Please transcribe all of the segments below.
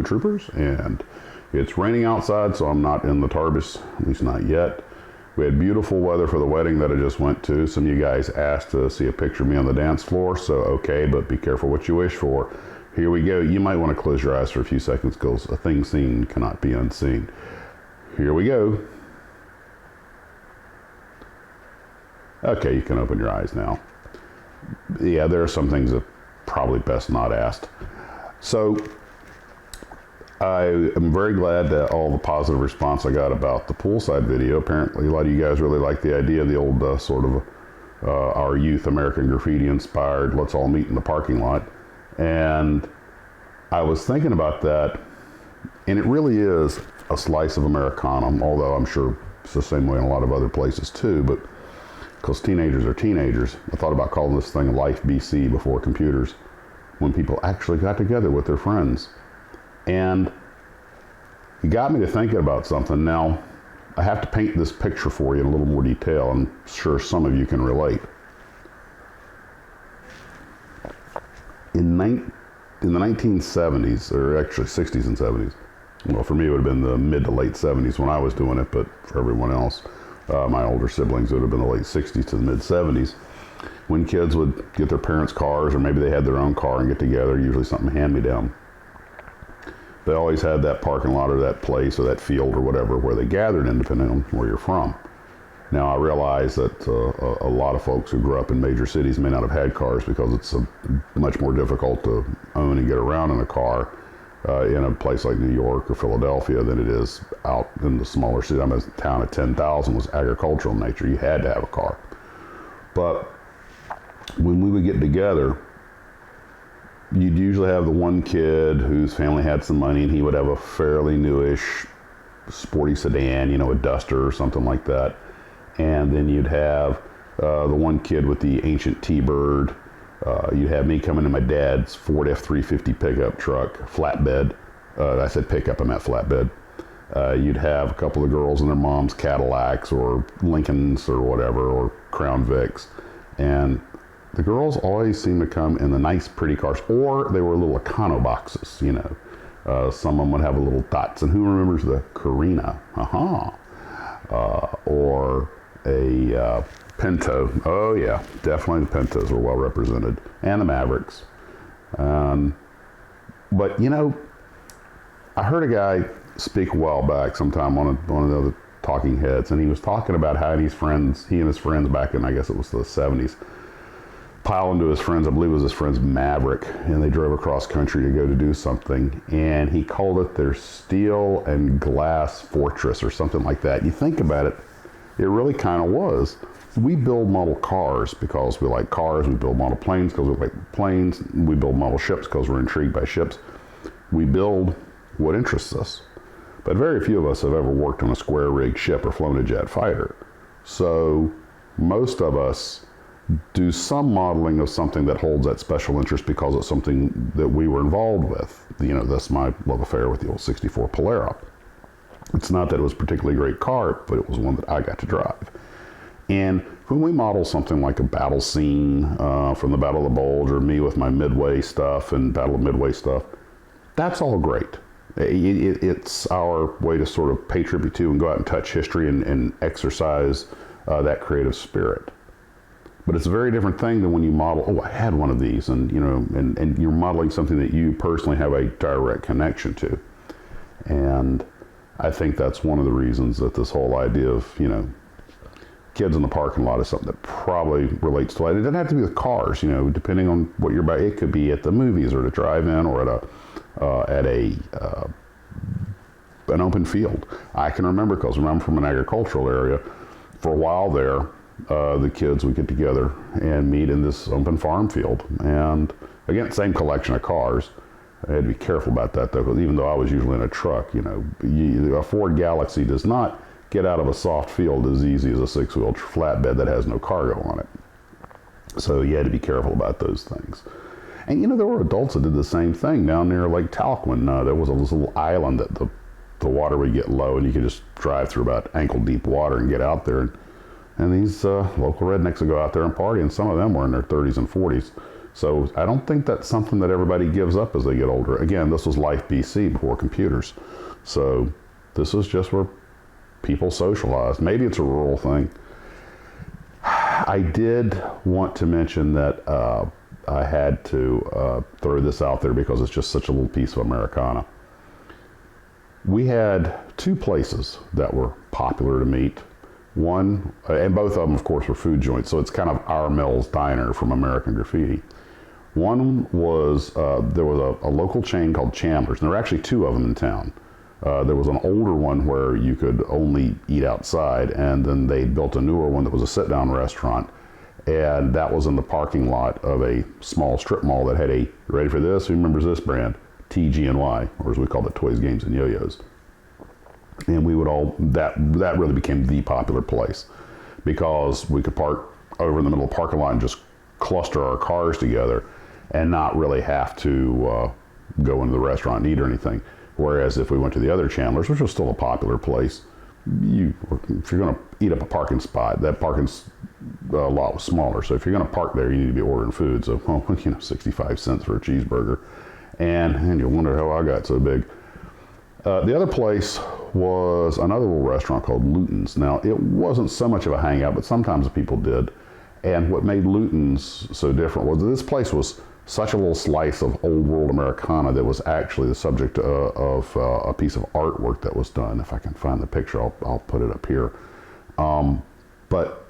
Blue Troopers, and it's raining outside, so I'm not in the TARDIS, at least not yet. We had beautiful weather for the wedding that I just went to. Some of you guys asked to see a picture of me on the dance floor, so okay, but be careful what you wish for. Here we go. You might want to close your eyes for a few seconds because a thing seen cannot be unseen. Here we go. Okay, you can open your eyes now. Yeah, there are some things that probably best not asked. So I am very glad that all the positive response I got about the poolside video. Apparently a lot of you guys really like the idea of the old sort of our youth American Graffiti inspired let's all meet in the parking lot. And I was thinking about that, and it really is a slice of Americana, although I'm sure it's the same way in a lot of other places too, but because teenagers are teenagers. I thought about calling this thing Life BC, before computers, when people actually got together with their friends. And it got me to thinking about something. Now, I have to paint this picture for you in a little more detail. I'm sure some of you can relate. In the 1970s, or actually 60s and 70s, well, for me it would have been the mid to late 70s when I was doing it, but for everyone else, my older siblings, it would have been the late 60s to the mid 70s, when kids would get their parents' cars, or maybe they had their own car and get together, usually something hand-me-down. They always had that parking lot or that place or that field or whatever where they gathered, independent on where you're from. Now, I realize that a lot of folks who grew up in major cities may not have had cars because it's much more difficult to own and get around in a car in a place like New York or Philadelphia than it is out in the smaller city. I'm in a town of 10,000, was agricultural in nature. You had to have a car. But when we would get together, you'd usually have the one kid whose family had some money, and he would have a fairly newish sporty sedan, you know, a Duster or something like that. And then you'd have the one kid with the ancient T-Bird. You'd have me coming in my dad's Ford F-350 pickup truck, flatbed. I said pickup, I meant flatbed. You'd have a couple of girls in their mom's Cadillacs or Lincolns or whatever, or Crown Vics. And the girls always seemed to come in the nice, pretty cars, or they were little Econo boxes, you know. Some of them would have a little Datsun. Who remembers the Carina? Or a Pinto. Oh yeah, definitely the Pintos were well represented, and the Mavericks. But you know, I heard a guy speak a while back, sometime on one of the other talking heads, and he was talking about how he and his friends back in, I guess it was the 70s, pile into his friends, I believe it was his friend's Maverick, and they drove across country to go to do something, and he called it their steel and glass fortress or something like that. You think about it, it really kind of was. We build model cars because we like cars. We build model planes because we like planes. We build model ships because we're intrigued by ships. We build what interests us. But very few of us have ever worked on a square-rigged ship or flown a jet fighter. So most of us do some modeling of something that holds that special interest because it's something that we were involved with. You know, that's my love affair with the old 64 Polara. It's not that it was a particularly great car, but it was one that I got to drive. And when we model something like a battle scene from the Battle of the Bulge, or me with my Midway stuff and Battle of Midway stuff, that's all great. It's our way to sort of pay tribute to and go out and touch history and exercise that creative spirit. But it's a very different thing than when you model, oh, I had one of these, and you know, and you're modeling something that you personally have a direct connection to. And I think that's one of the reasons that this whole idea of, you know, kids in the parking lot is something that probably relates to it. It doesn't have to be with cars, you know, depending on what you're about. It could be at the movies or at a drive-in or at an open field. I can remember, because I'm from an agricultural area, for a while there, the kids would get together and meet in this open farm field. And again, same collection of cars. I had to be careful about that though, because even though I was usually in a truck, you know, a Ford Galaxy does not get out of a soft field as easy as a six-wheel flatbed that has no cargo on it. So you had to be careful about those things. And you know, there were adults that did the same thing down near Lake Talquin. There was this little island that the water would get low, and you could just drive through about ankle-deep water and get out there. And these local rednecks would go out there and party, and some of them were in their 30s and 40s. So I don't think that's something that everybody gives up as they get older. Again, this was Life BC before computers. So this is just where people socialized. Maybe it's a rural thing. I did want to mention that I had to throw this out there because it's just such a little piece of Americana. We had two places that were popular to meet. One, and both of them, of course, were food joints, so it's kind of our Mel's Diner from American Graffiti. One was, there was a local chain called Chandler's, and there were actually two of them in town. There was an older one where you could only eat outside, and then they built a newer one that was a sit-down restaurant, and that was in the parking lot of a small strip mall that had a, ready for this, who remembers this brand? TG&Y, or as we called it, Toys, Games, and Yo-Yos. And we would all, that really became the popular place because we could park over in the middle of the parking lot and just cluster our cars together and not really have to go into the restaurant and eat or anything. Whereas if we went to the other Chandler's, which was still a popular place, if you're going to eat up a parking spot, that parking lot was smaller. So if you're going to park there, you need to be ordering food. So, well, 65 cents for a cheeseburger. And you wonder how I got so big. The other place was another little restaurant called Luton's. Now, it wasn't so much of a hangout, but sometimes people did. And what made Luton's so different was this place was such a little slice of old world Americana that was actually the subject of a piece of artwork that was done. If I can find the picture, I'll put it up here. But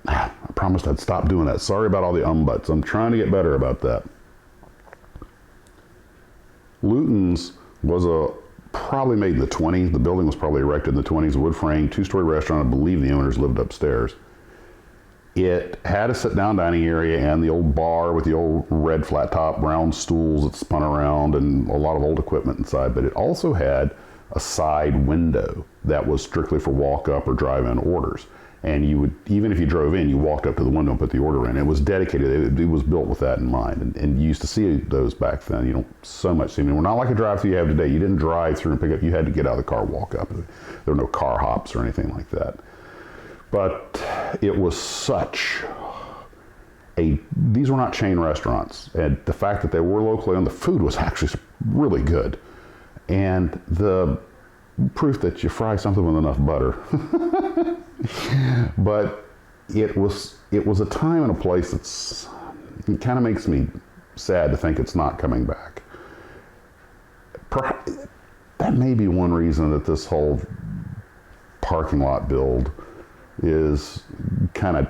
I promised I'd stop doing that. Sorry about all the buts. I'm trying to get better about that. Luton's was probably made in the 20s. The building was probably erected in the 20s. A wood frame, two-story restaurant. I believe the owners lived upstairs. It had a sit-down dining area and the old bar with the old red flat-top brown stools that spun around and a lot of old equipment inside. But it also had a side window that was strictly for walk-up or drive-in orders. And you would, even if you drove in, you walked up to the window and put the order in. It was dedicated. It was built with that in mind. And you used to see those back then. You don't so much see them. We're not like a drive-through you have today. You didn't drive through and pick up. You had to get out of the car, walk up. There were no car hops or anything like that. But it was such a, these were not chain restaurants. And the fact that they were locally owned, the food was actually really good. And the proof that you fry something with enough butter. But it was a time and a place it kind of makes me sad to think it's not coming back. That may be one reason that this whole parking lot build is kind of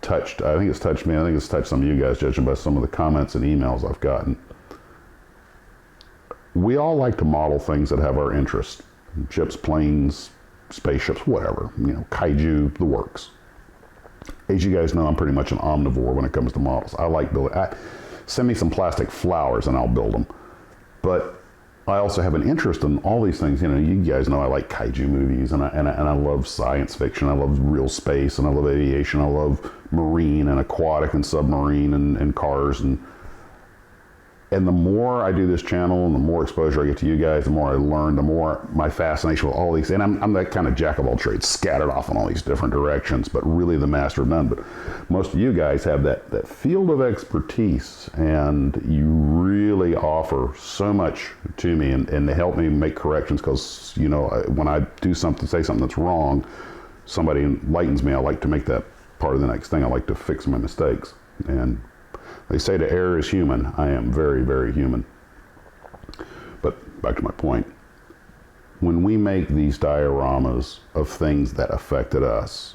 touched. I think it's touched me. I think it's touched some of you guys, judging by some of the comments and emails I've gotten. We all like to model things that have our interest. Ships, planes, spaceships, whatever, kaiju, the works. As you guys know, I'm pretty much an omnivore when it comes to models. I like building. Send me some plastic flowers and I'll build them. But I also have an interest in all these things. You guys know I like kaiju movies and I love science fiction. I love real space and I love aviation. I love marine and aquatic and submarine and cars and the more I do this channel and the more exposure I get to you guys, the more I learn, the more my fascination with all these, and I'm that kind of jack of all trades, scattered off in all these different directions, but really the master of none. But most of you guys have that field of expertise, and you really offer so much to me and to help me make corrections, because, when I do something, say something that's wrong, somebody enlightens me. I like to make that part of the next thing. I like to fix my mistakes. And they say to err is human. I am very, very human. But back to my point. When we make these dioramas of things that affected us,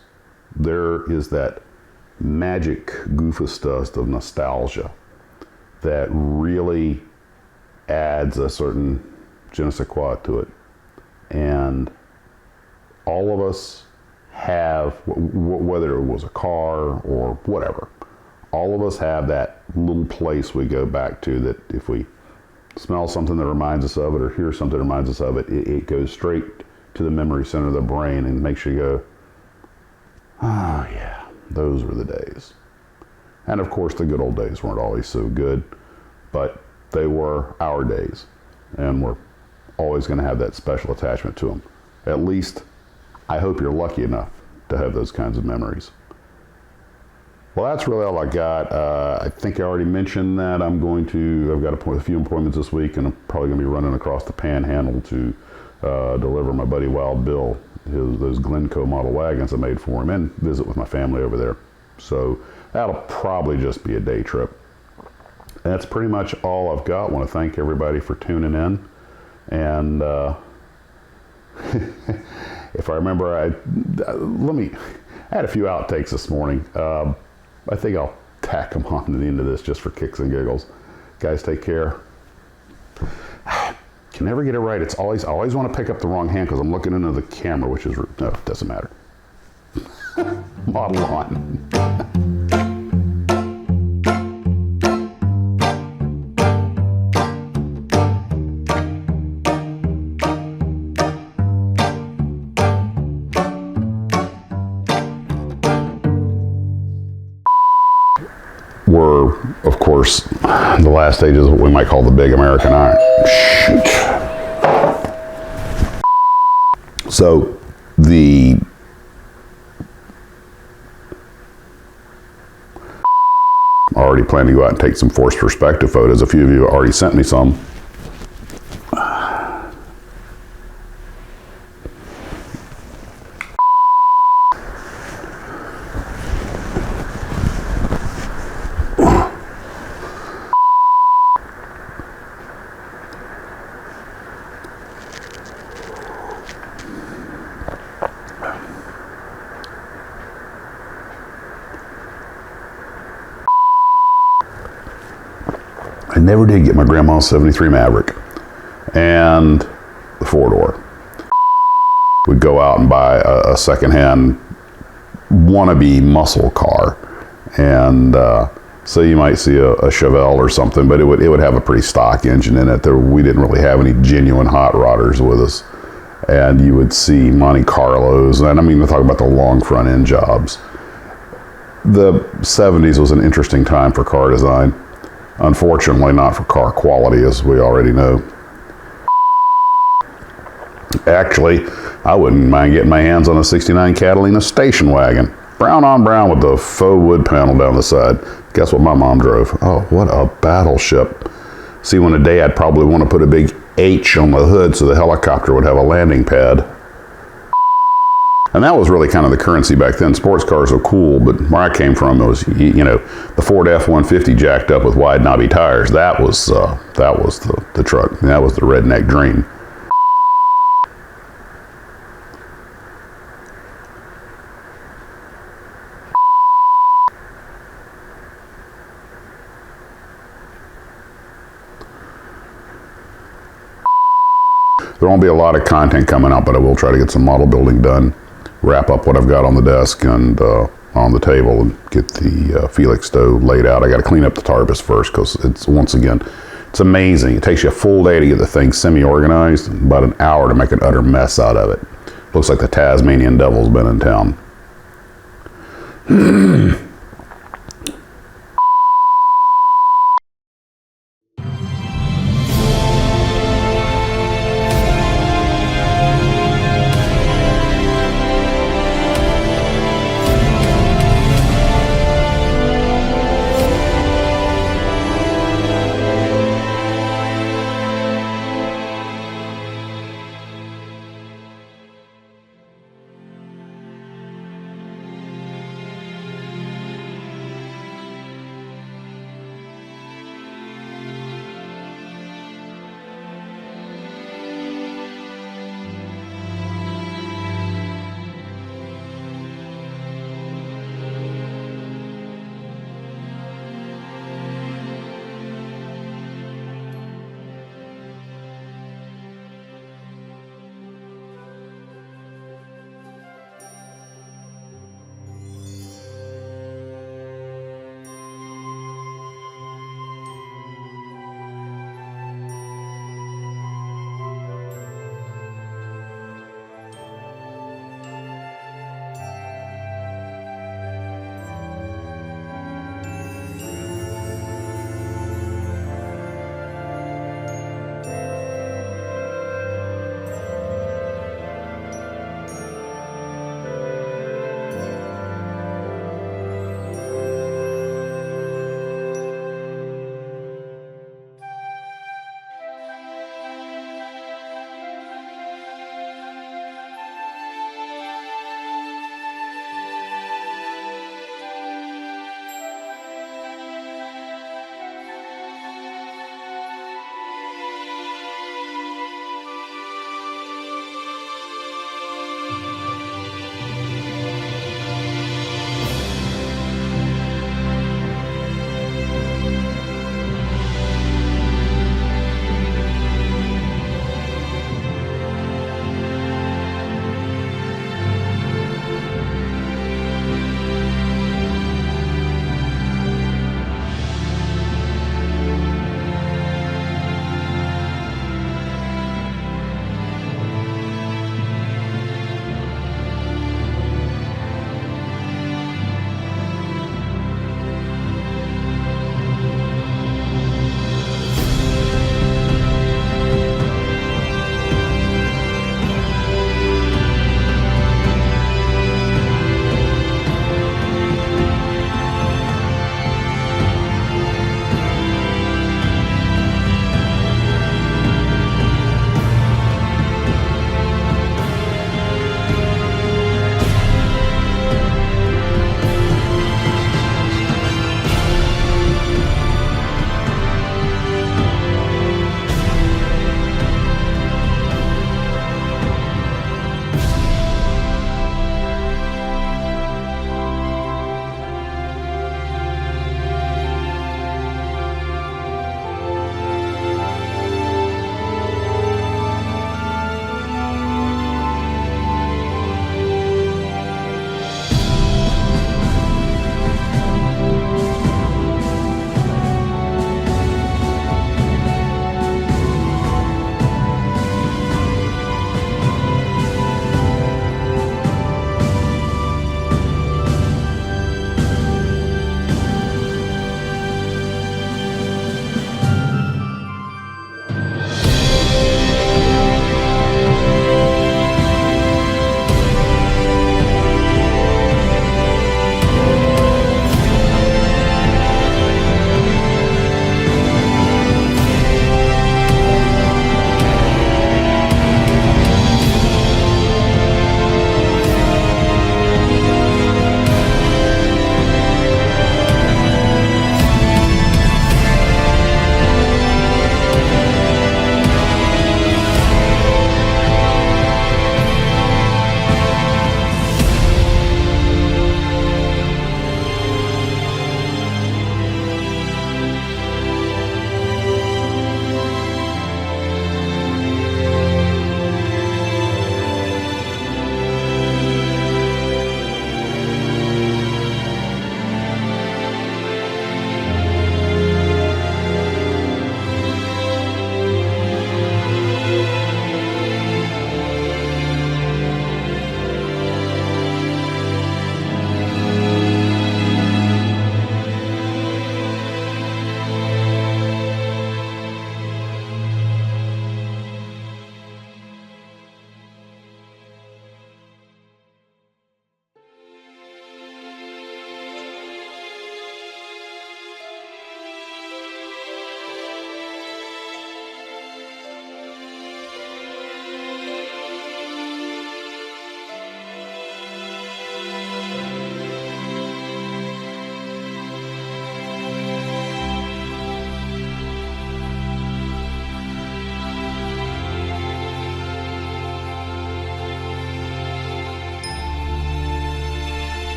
there is that magic goofus dust of nostalgia that really adds a certain je ne sais quoi to it. And all of us have, whether it was a car or whatever, all of us have that little place we go back to that if we smell something that reminds us of it or hear something that reminds us of it, it goes straight to the memory center of the brain and makes you go, oh yeah, those were the days. And of course the good old days weren't always so good, but they were our days and we're always going to have that special attachment to them. At least I hope you're lucky enough to have those kinds of memories. Well, that's really all I got. I think I already mentioned that I've got a few appointments this week, and I'm probably going to be running across the Panhandle to deliver my buddy Wild Bill those Glencoe model wagons I made for him, and visit with my family over there. So that'll probably just be a day trip. That's pretty much all I've got. I want to thank everybody for tuning in. And if I remember, I had a few outtakes this morning. I think I'll tack them on to the end of this just for kicks and giggles. Guys, take care. Can never get it right. I always want to pick up the wrong hand because I'm looking into the camera, which is, no, it doesn't matter. Model on. Were, of course, the last stages of what we might call the big American iron. Shoot. So already plan to go out and take some forced perspective photos. A few of you already sent me some. I never did get my grandma's 73 Maverick and the 4-door. We'd go out and buy a secondhand wannabe muscle car. And so you might see a Chevelle or something, but it would have a pretty stock engine in it. We didn't really have any genuine hot rodders with us. And you would see Monte Carlos, and I mean, we're talking about the long front end jobs. The 70s was an interesting time for car design. Unfortunately, not for car quality, as we already know. Actually, I wouldn't mind getting my hands on a 69 Catalina station wagon. Brown on brown with the faux wood panel down the side. Guess what my mom drove? Oh, what a battleship. See, one day I'd probably want to put a big H on the hood so the helicopter would have a landing pad. And that was really kind of the currency back then. Sports cars were cool, but where I came from, it was, the Ford F-150 jacked up with wide knobby tires. That was the truck. That was the redneck dream. There won't be a lot of content coming out, but I will try to get some model building done. Wrap up what I've got on the desk and on the table and get the Felix stove laid out. I got to clean up the Tarbus first because it's amazing. It takes you a full day to get the thing semi-organized, about an hour to make an utter mess out of it. Looks like the Tasmanian Devil's been in town.